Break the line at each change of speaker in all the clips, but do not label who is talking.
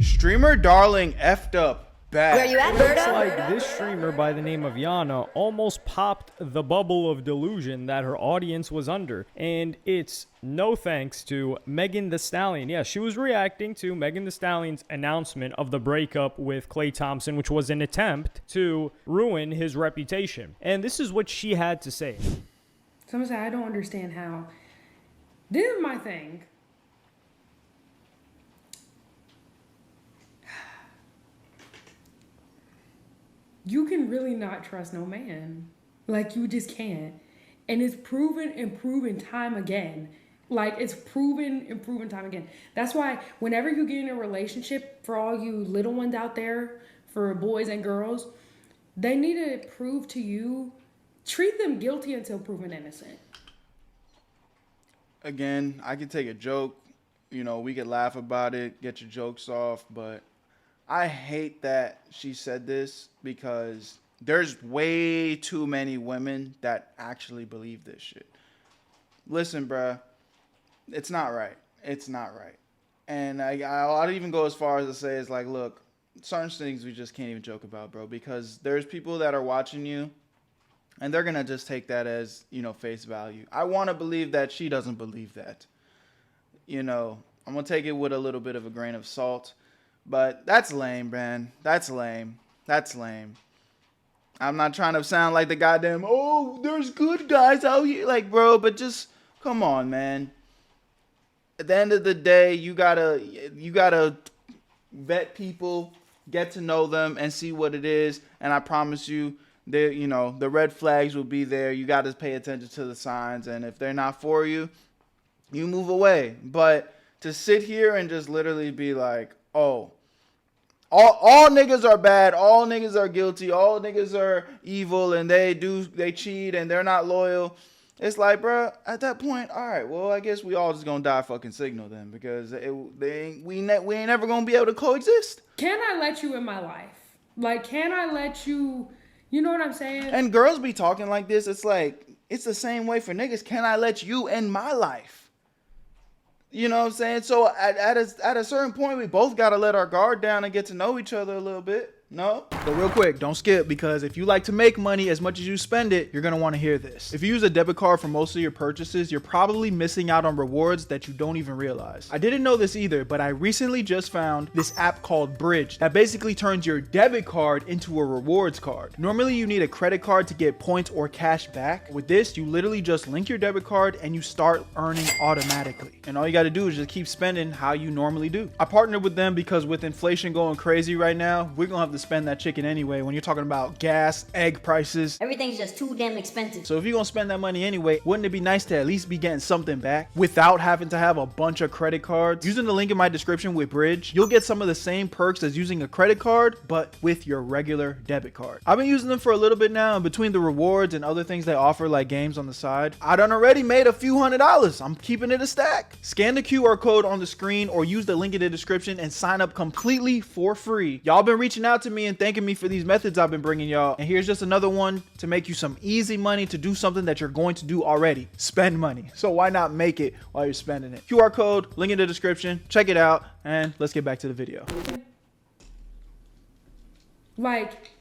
Streamer darling effed up bad.
Where you at,
Looks
Berto?
like this streamer by the name of Yonna almost popped the bubble of delusion that her audience was under. And it's no thanks to Megan Thee Stallion. Yeah, she was reacting to Megan Thee Stallion's announcement of the breakup with Klay Thompson, which was an attempt to ruin his reputation. And this is what she had to say.
Someone said, I don't understand how. This is my thing. You can really not trust no man. Like, you just can't. And it's proven and proven time again. Like, it's proven and proven time again. That's why whenever you get in a relationship, for all you little ones out there, for boys and girls, they need to prove to you, treat them guilty until proven innocent.
Again, I could take a joke, you know, we could laugh about it, get your jokes off, but I hate that she said this because there's way too many women that actually believe this shit. Listen, bruh, it's not right. It's not right. And I'll even go as far as to say is like, look, certain things we just can't even joke about, bro, because there's people that are watching you and they're going to just take that as, you know, face value. I want to believe that she doesn't believe that. You know, I'm going to take it with a little bit of a grain of salt. But that's lame, man. That's lame. That's lame. I'm not trying to sound like the goddamn, oh, there's good guys out here. Like, bro, but just, come on, man. At the end of the day, you gotta vet people, get to know them, and see what it is. And I promise you, you know, the red flags will be there. You got to pay attention to the signs. And if they're not for you, you move away. But to sit here and just literally be like, oh, all niggas are bad, all niggas are guilty, all niggas are evil, and they cheat and they're not loyal. It's like, bro, at that point, all right, well, I guess we all just gonna die fucking signal then, because we ain't never gonna be able to coexist.
Can I let you in my life? Like, can I let you, you know what I'm saying?
And girls be talking like this. It's like, it's the same way for niggas. Can I let you in my life? You know what I'm saying? So at a certain point, we both got to let our guard down and get to know each other a little bit. No? But real quick, don't skip, because if you like to make money as much as you spend it, you're going to want to hear this. If you use a debit card for most of your purchases, you're probably missing out on rewards that you don't even realize. I didn't know this either, but I recently just found this app called Bridge that basically turns your debit card into a rewards card. Normally, you need a credit card to get points or cash back. With this, you literally just link your debit card and you start earning automatically. And all you got to do is just keep spending how you normally do. I partnered with them because with inflation going crazy right now, we're going to have to spend that chicken anyway when you're talking about gas, egg prices.
Everything's just too damn expensive.
So if you're gonna spend that money anyway, wouldn't it be nice to at least be getting something back without having to have a bunch of credit cards? Using the link in my description with Bridge, you'll get some of the same perks as using a credit card, but with your regular debit card. I've been using them for a little bit now, and between the rewards and other things they offer like games on the side, I done already made a few $100s. I'm keeping it a stack. Scan the QR code on the screen or use the link in the description and sign up completely for free. Y'all been reaching out to me and thanking me for these methods I've been bringing y'all, and here's just another one to make you some easy money to do something that you're going to do already: spend money. So why not make it while you're spending it? QR code, link in the description, check it out, and let's get back to the video.
Like,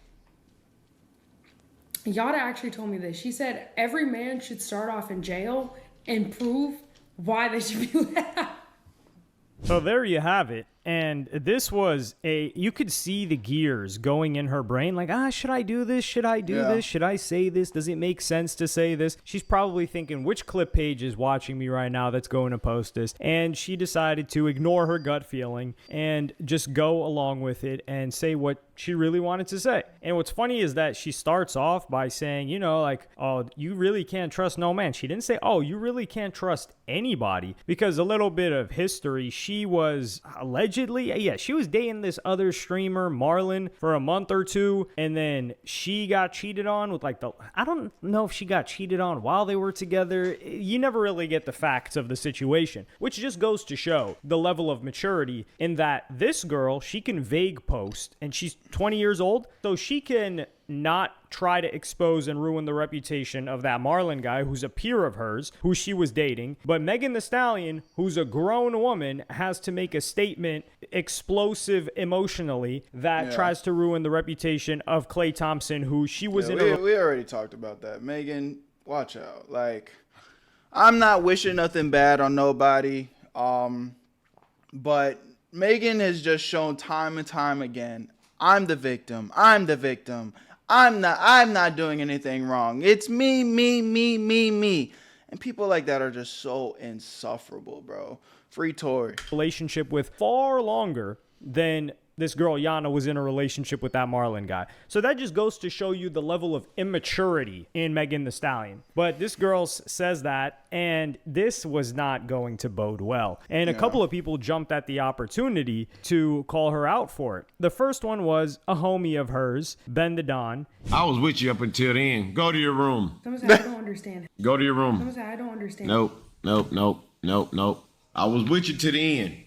Yada actually told me this. She said every man should start off in jail and prove why they should be let out.
So there you have it. And this was you could see the gears going in her brain, like, should I do this? Should I do this? Should I say this? Does it make sense to say this? She's probably thinking, which clip page is watching me right now that's going to post this? And she decided to ignore her gut feeling and just go along with it and say what she really wanted to say. And what's funny is that she starts off by saying, you know, like, oh, you really can't trust no man. She didn't say, oh, you really can't trust anybody, because a little bit of history, she was allegedly, she was dating this other streamer, Marlon, for a month or two, and then she got cheated on with I don't know if she got cheated on while they were together. You never really get the facts of the situation, which just goes to show the level of maturity in that this girl, she can vague post, and she's 20 years old, so she can not try to expose and ruin the reputation of that Marlon guy who's a peer of hers, who she was dating. But Megan Thee Stallion, who's a grown woman, has to make a statement, explosive emotionally, that tries to ruin the reputation of Klay Thompson, who she was in a...
We already talked about that. Megan, watch out. Like, I'm not wishing nothing bad on nobody, but Megan has just shown time and time again, I'm the victim. I'm the victim. I'm not doing anything wrong. It's me. And people like that are just so insufferable, bro. Free Tory.
Relationship with far longer than this girl Yonna was in a relationship with that Marlon guy. So that just goes to show you the level of immaturity in Megan Thee Stallion. But this girl says that, and this was not going to bode well. And a couple of people jumped at the opportunity to call her out for it. The first one was a homie of hers, Ben the Don.
I was with you up until the end. Go to your room.
Someone said, I don't understand.
Go to your room.
Someone said, I don't understand.
Nope. I was with you to the end.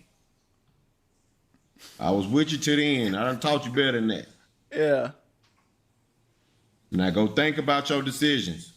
I was with you to the end. I done taught you better than that.
Yeah.
Now go think about your decisions.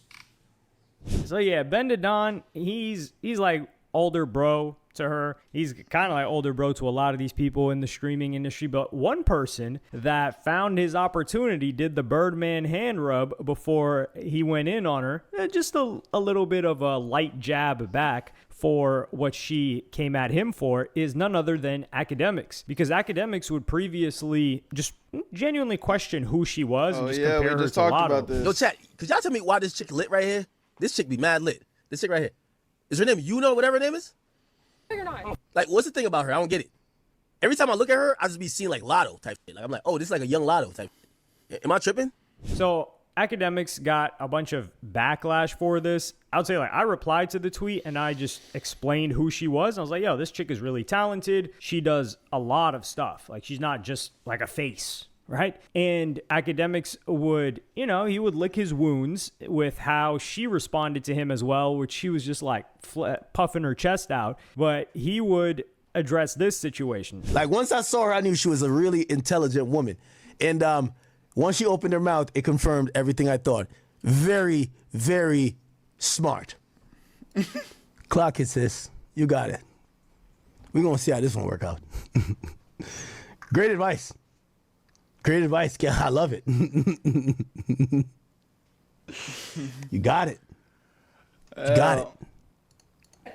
So yeah, Ben the Don, he's like older bro to her. He's kind of like older bro to a lot of these people in the streaming industry. But one person that found his opportunity did the Birdman hand rub before he went in on her. Just a little bit of a light jab back for what she came at him for is none other than Academics, because Academics would previously just genuinely question who she was and just compare her to Lotto.
Yo, chat, could y'all tell me why this chick lit right here? This chick be mad lit. This chick right here. Is her name Yonna, whatever her name is?
You're not.
Like, what's the thing about her? I don't get it. Every time I look at her, I just be seeing like Lotto type shit. Like, I'm like, oh, this is like a young Lotto type shit. Am I tripping?
So Academics got a bunch of backlash for this. I would say, like, I replied to the tweet and I just explained who she was. I was like, yo, this chick is really talented. She does a lot of stuff. Like, she's not just like a face, right? And Academics would, he would lick his wounds with how she responded to him as well, which she was just like puffing her chest out. But he would address this situation.
Like, once I saw her, I knew she was a really intelligent woman. And once she opened her mouth, it confirmed everything I thought. Very, very smart. Clock it, sis. You got it. We're going to see how this one work out. Great advice. Great advice. Yeah, I love it. You got it. You got it.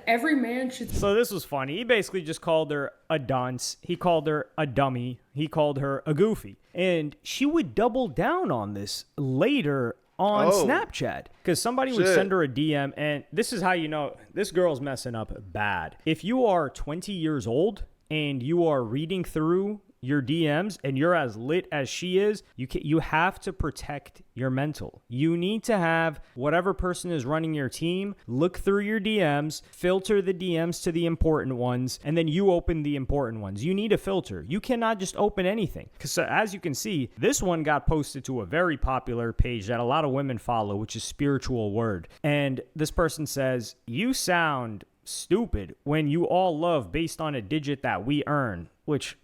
Every man should.
So this was funny. He basically just called her a dunce. He called her a dummy. He called her a goofy. And she would double down on this later on Snapchat, because somebody would send her a DM, and this is how you know this girl's messing up bad. If you are 20 years old and you are reading through your DMs and you're as lit as she is, you have to protect your mental. You need to have whatever person is running your team look through your DMs, filter the DMs to the important ones, and then you open the important ones. You need a filter. You cannot just open anything, because as you can see, this one got posted to a very popular page that a lot of women follow, which is Spiritual Word. And this person says, you sound stupid when you all love based on a digit that we earn, which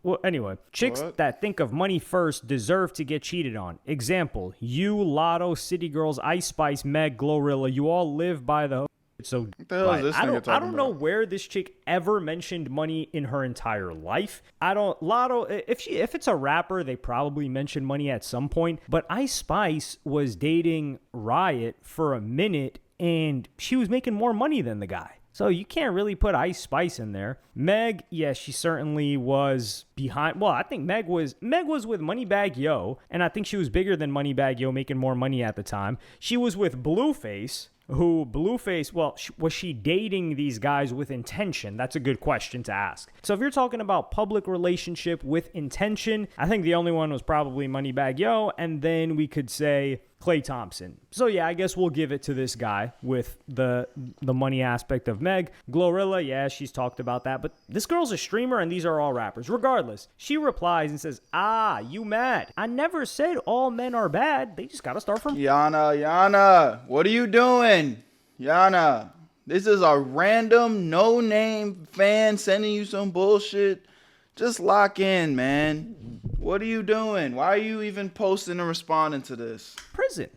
well, anyway, chicks that think of money first deserve to get cheated on. Example, you, Lotto, City Girls, Ice Spice, Meg, Glorilla, you all live by the... So
what the hell is this
I don't know where this chick ever mentioned money in her entire life. Lotto, if it's a rapper, they probably mentioned money at some point. But Ice Spice was dating Riot for a minute, and she was making more money than the guy. So you can't really put Ice Spice in there. Meg, yes, she certainly was behind. Well, I think Meg was with Moneybagg Yo, and I think she was bigger than Moneybagg Yo, making more money at the time. She was with Blueface, was she dating these guys with intention? That's a good question to ask. So if you're talking about public relationship with intention, I think the only one was probably Moneybagg Yo, and then we could say Klay Thompson. So yeah, I guess we'll give it to this guy with the money aspect of Meg. Glorilla, yeah, she's talked about that, but this girl's a streamer and these are all rappers. Regardless, she replies and says, you mad? I never said all men are bad. They just gotta start from...
Yana, what are you doing? Yana, this is a random, no-name fan sending you some bullshit. Just lock in, man. What are you doing? Why are you even posting and responding to this?
Prison.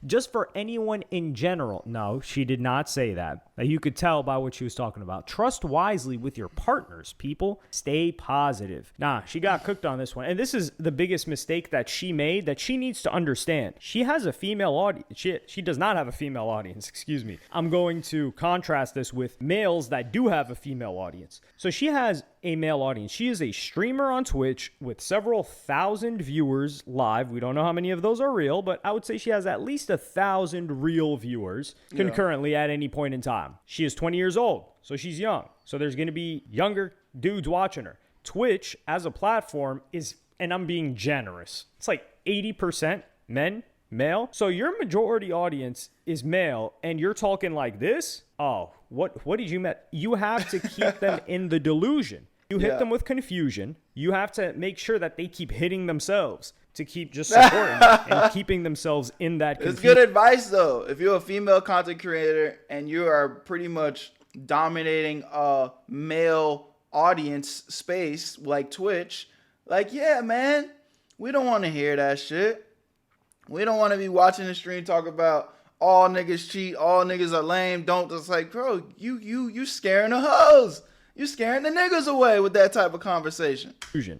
Just for anyone in general. No, she did not say that. You could tell by what she was talking about. Trust wisely with your partners, people. Stay positive. Nah, she got cooked on this one. And this is the biggest mistake that she made that she needs to understand. She has a female audience. She does not have a female audience, excuse me. I'm going to contrast this with males that do have a female audience. So she has a male audience. She is a streamer on Twitch with several thousand viewers live. We don't know how many of those are real, but I would say she has at least 1,000 real viewers concurrently at any point in time. She is 20 years old, so she's young. So there's going to be younger dudes watching her. Twitch as a platform is, and I'm being generous, it's like 80% men, male. So your majority audience is male, and you're talking like this? Oh, what did you mean? You have to keep them in the delusion. You hit them with confusion. You have to make sure that they keep hitting themselves to keep just supporting and keeping themselves in that confusion.
It's good advice, though. If you're a female content creator and you are pretty much dominating a male audience space like Twitch, like, yeah, man, we don't want to hear that shit. We don't want to be watching the stream talk about all niggas cheat, all niggas are lame. Don't just like, bro, you scaring the hoes. You scaring the niggas away with that type of conversation.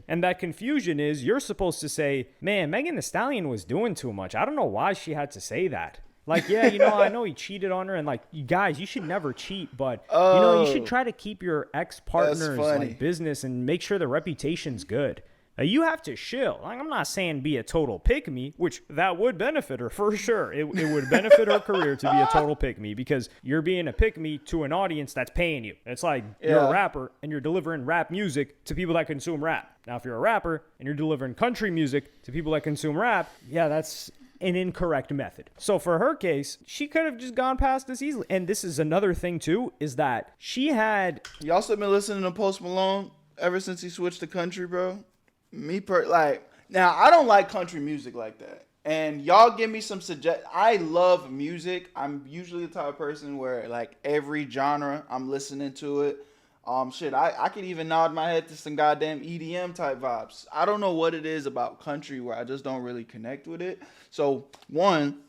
And that confusion is you're supposed to say, man, Megan Thee Stallion was doing too much. I don't know why she had to say that. Like, yeah, I know he cheated on her, and like, you guys, you should never cheat, but you should try to keep your ex-partner's like business and make sure the reputation's good. You have to chill. Like, I'm not saying be a total pick-me, which that would benefit her for sure. It would benefit her career to be a total pick-me because you're being a pick-me to an audience that's paying you. It's like you're a rapper and you're delivering rap music to people that consume rap. Now, if you're a rapper and you're delivering country music to people that consume rap, yeah, that's an incorrect method. So for her case, she could have just gone past this easily. And this is another thing, too, is that she had...
Y'all still been listening to Post Malone ever since he switched to country, bro? Now I don't like country music like that, and y'all give me some I love music. I'm usually the type of person where like every genre I'm listening to it. I could even nod my head to some goddamn EDM type vibes. I don't know what it is about country where I just don't really connect with it. So one,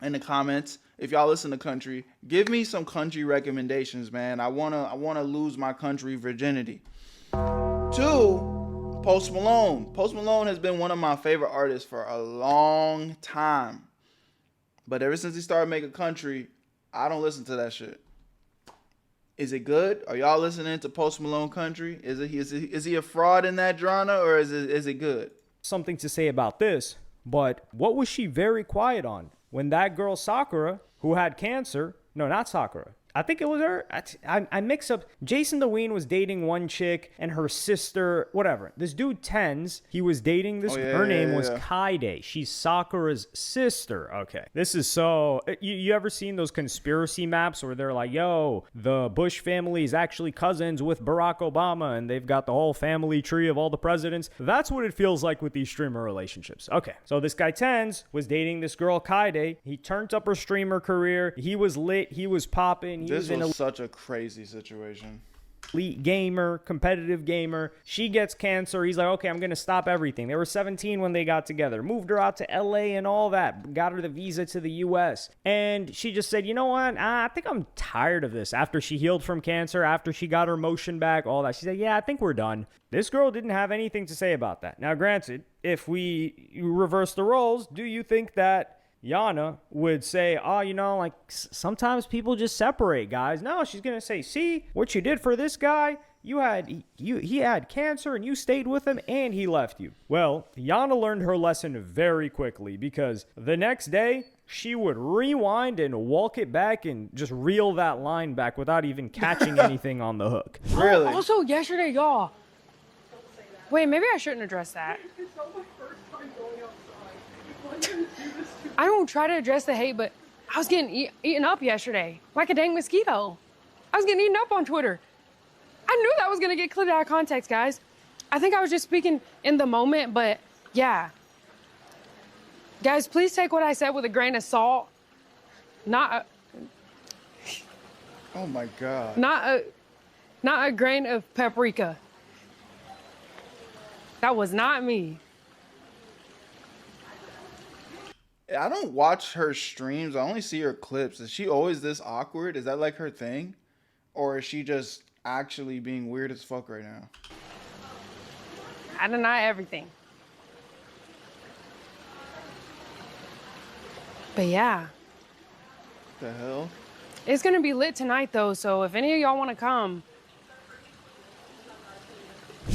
in the comments, if y'all listen to country, give me some country recommendations, man. I wanna lose my country virginity. Two, Post Malone. Post Malone has been one of my favorite artists for a long time. But ever since he started making country, I don't listen to that shit. Is it good? Are y'all listening to Post Malone country? Is he a fraud in that genre, or is it good?
Something to say about this, but what was she very quiet on? When that girl Sakura, who had cancer, no, not Sakura, I think it was her. I mix up. Jason DeWeen was dating one chick and her sister, whatever. This dude Tens, he was dating this. Her name was Kaide. She's Sakura's sister. Okay. This is so. You ever seen those conspiracy maps where they're like, yo, the Bush family is actually cousins with Barack Obama and they've got the whole family tree of all the presidents? That's what it feels like with these streamer relationships. Okay. So this guy Tens was dating this girl Kaide. He turned up her streamer career. He was lit. He was popping.
This was such a crazy situation.
Elite gamer, competitive gamer. She gets cancer. He's like, okay, I'm going to stop everything. They were 17 when they got together. Moved her out to LA and all that. Got her the visa to the US. And she just said, you know what? I think I'm tired of this. After she healed from cancer, after she got her motion back, all that. She said, yeah, I think we're done. This girl didn't have anything to say about that. Now, granted, if we reverse the roles, do you think that Yonna would say, oh, like sometimes people just separate, guys? No, she's going to say, see what you did for this guy? He had cancer and you stayed with him and he left you. Well, Yonna learned her lesson very quickly because the next day she would rewind and walk it back and just reel that line back without even catching anything on the hook.
Really?
Also, yesterday, y'all. Wait, maybe I shouldn't address that.
It's not my first time going outside.
I don't try to address the hate, but I was getting eaten up yesterday like a dang mosquito. I was getting eaten up on Twitter. I knew that was going to get clipped out of context, guys. I think I was just speaking in the moment, but yeah. Guys, please take what I said with a grain of salt.
Oh my God.
Not a grain of paprika. That was not me.
I don't watch her streams. I only see her clips. Is she always this awkward? Is that like her thing? Or is she just actually being weird as fuck right now?
I deny everything. But yeah,
The hell?
it's gonna be lit tonight though, so if any of y'all wanna come.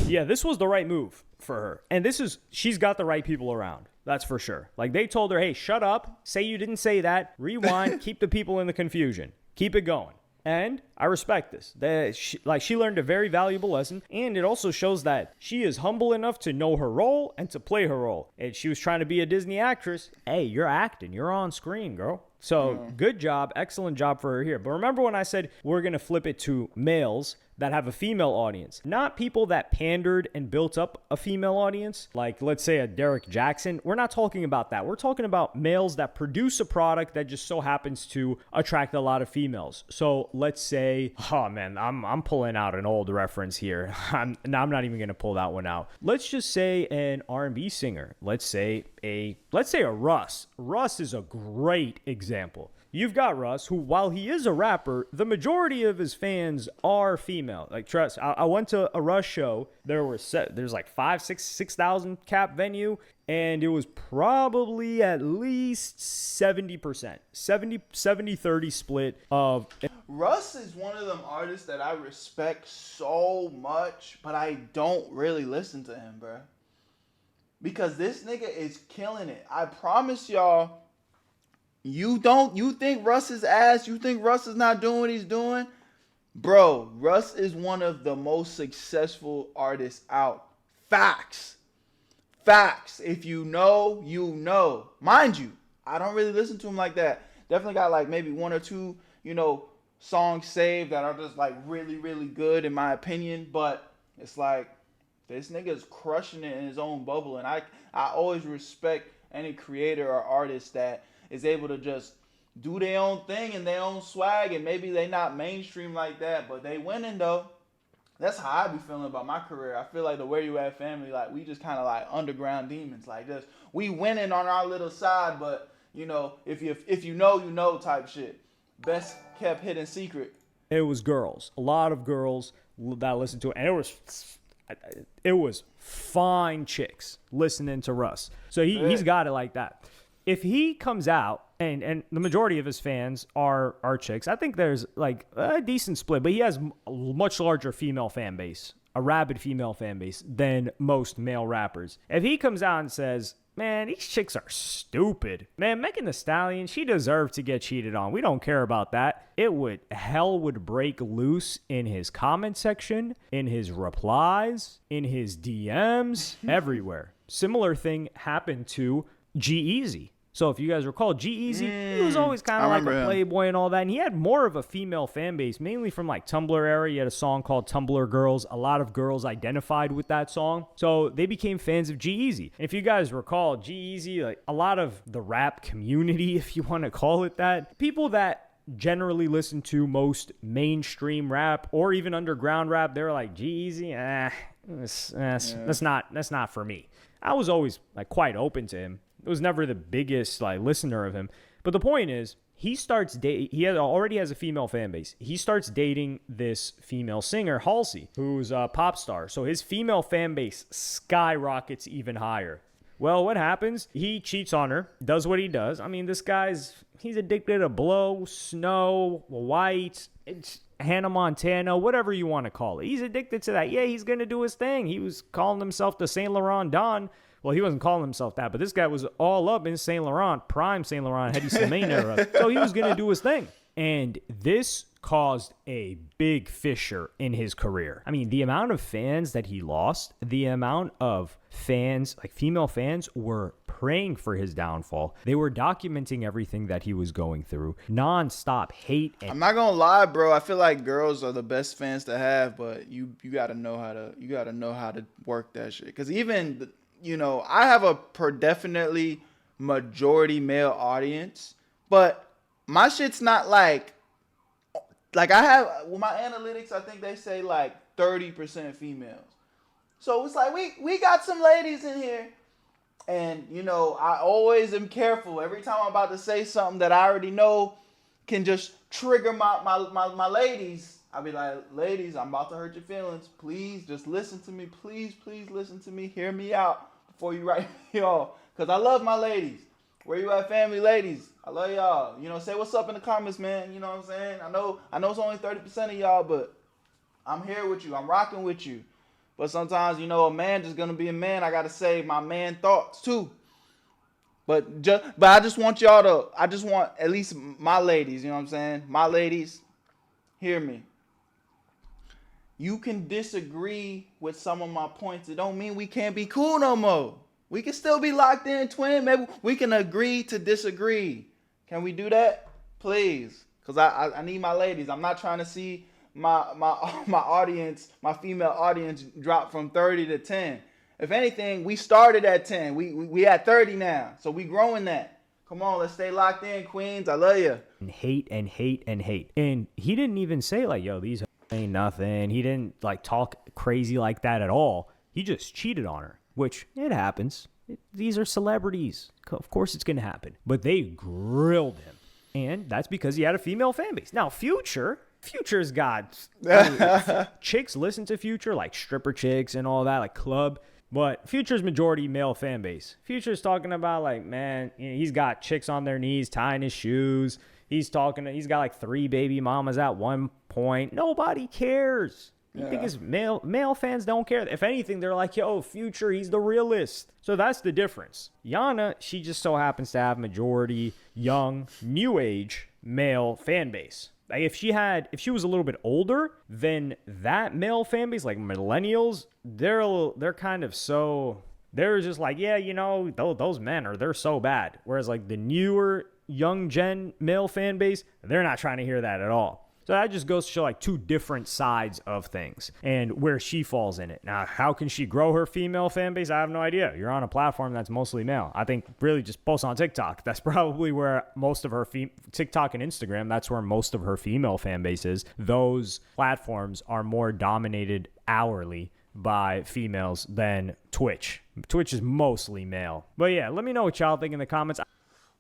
Yeah, this was the right move for her. And she's got the right people around. That's for sure. Like, they told her, hey, shut up, say you didn't say that, rewind, keep the people in the confusion, keep it going. And I respect this. She learned a very valuable lesson, and it also shows that she is humble enough to know her role and to play her role. And she was trying to be a Disney actress. Hey, you're acting. You're on screen, girl. So good job. Excellent job for her here. But remember when I said we're going to flip it to males that have a female audience, not people that pandered and built up a female audience, like let's say a Derek Jackson. We're not talking about that. We're talking about males that produce a product that just so happens to attract a lot of females. So let's say, oh man, I'm pulling out an old reference here. I'm not even gonna pull that one out. Let's just say an R&B singer. Let's say a Russ. Russ is a great example. You've got Russ, who, while he is a rapper, the majority of his fans are female. Like, trust, I went to a Russ show. There's like 6,000 cap venue, and it was probably at least 70%, 70-30 split of.
Russ is one of them artists that I respect so much, but I don't really listen to him, bro. Because this nigga is killing it. I promise y'all. You think Russ is ass? You think Russ is not doing what he's doing? Bro, Russ is one of the most successful artists out. Facts. If you know, you know. Mind you, I don't really listen to him like that. Definitely got like maybe one or two, songs saved that are just like really, really good in my opinion. But it's like, this nigga is crushing it in his own bubble. And I always respect any creator or artist that is able to just do their own thing and their own swag, and maybe they not mainstream like that, but they winning though. That's how I be feeling about my career. I feel like the Where You At family, like we just kind of like underground demons, like just we winning on our little side, but if you know, you know type shit. Best kept hidden secret.
It was girls, a lot of girls that listened to it, and it was fine chicks listening to Russ. So he's got it like that. If he comes out, and the majority of his fans are chicks, I think there's like a decent split, but he has a much larger female fan base, a rabid female fan base than most male rappers. If he comes out and says, man, these chicks are stupid. Man, Megan Thee Stallion, she deserved to get cheated on. We don't care about that. Hell would break loose in his comment section, in his replies, in his DMs, everywhere. Similar thing happened to G-Eazy. So if you guys recall, G-Eazy, he was always kind of like a playboy and all that. And he had more of a female fan base, mainly from like Tumblr era. He had a song called Tumblr Girls. A lot of girls identified with that song. So they became fans of G-Eazy. If you guys recall, G-Eazy, like a lot of the rap community, if you want to call it that, people that generally listen to most mainstream rap or even underground rap, they're like, G-Eazy, that's not for me. I was always like quite open to him. It was never the biggest like listener of him. But the point is, he already has a female fan base. He starts dating this female singer, Halsey, who's a pop star. So his female fan base skyrockets even higher. Well, what happens? He cheats on her, does what he does. I mean, this he's addicted to blow, snow, white, Hannah Montana, whatever you want to call it. He's addicted to that. Yeah, he's going to do his thing. He was calling himself the Saint Laurent Don. Well, he wasn't calling himself that, but this guy was all up in Saint Laurent, prime Saint Laurent, Hedy Slimane era. So he was going to do his thing. And this caused a big fissure in his career. I mean, the amount of fans that he lost, the amount of fans, like female fans, were praying for his downfall. They were documenting everything that he was going through. Non-stop hate.
I'm not gonna lie, bro. I feel like girls are the best fans to have, but you gotta know how to work that shit. Because even I have a definitely majority male audience, but my shit's not like I have, with my analytics, I think they say like 30% females. So it's like we got some ladies in here. And, you know, I always am careful. Every time I'm about to say something that I already know can just trigger my ladies, I'll be like, ladies, I'm about to hurt your feelings. Please just listen to me. Please listen to me. Hear me out before you write me off. Because I love my ladies. Where you at, family ladies? I love y'all. You know, say what's up in the comments, man. You know what I'm saying? I know it's only 30% of y'all, but I'm here with you. I'm rocking with you. But sometimes, you know, a man just gonna be a man. I gotta say my man thoughts too. But I just want at least my ladies, you know what I'm saying? My ladies, hear me. You can disagree with some of my points. It don't mean we can't be cool no more. We can still be locked in, twin. Maybe we can agree to disagree. Can we do that? Please. Because I need my ladies. I'm not trying to see my audience, my female audience drop from 30 to 10. If anything, we started at 10. We at 30 now. So we growing that. Come on, let's stay locked in, queens. I love you.
And hate and hate and hate. And he didn't even say like, yo, these ain't nothing. He didn't like talk crazy like that at all. He just cheated on her, which it happens. These are celebrities. Of course it's going to happen. But they grilled him. And that's because he had a female fan base. Now, Future's got chicks listen to Future, like stripper chicks and all that, like club. But Future's majority male fan base. Future's talking about like, man, you know, he's got chicks on their knees tying his shoes. He's got like 3 baby mamas at one point. Nobody cares. You think his male fans don't care? If anything, they're like, yo, Future, he's the realist. So that's the difference. Yana, she just so happens to have majority young, new age male fan base. Like if she was a little bit older, then that male fan base, like millennials, they're kind of so, they're just like, yeah, you know, those men they're so bad. Whereas like the newer young gen male fan base, they're not trying to hear that at all. So that just goes to show like 2 different sides of things and where she falls in it. Now, how can she grow her female fan base? I have no idea. You're on a platform that's mostly male. I think really just post on TikTok. That's probably where most of her TikTok and Instagram, that's where most of her female fan base is. Those platforms are more dominated hourly by females than Twitch. Twitch is mostly male. But yeah, let me know what y'all think in the comments.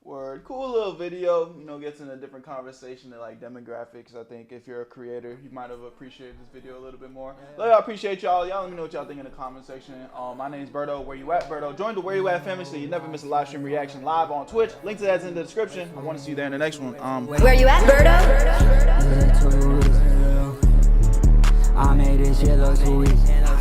Word. Cool little video, you know, gets in a different conversation than like demographics. I think if you're a creator, you might have appreciated this video a little bit more. I appreciate y'all. Y'all let me know what y'all think in the comment section. My name's Berto, Where You At Berto. Join the Where You At family so you never miss a live stream reaction live on Twitch. Link to that's in the description. I want to see you there in the next one.
Where you at, Berto?
I made this shit look sweet.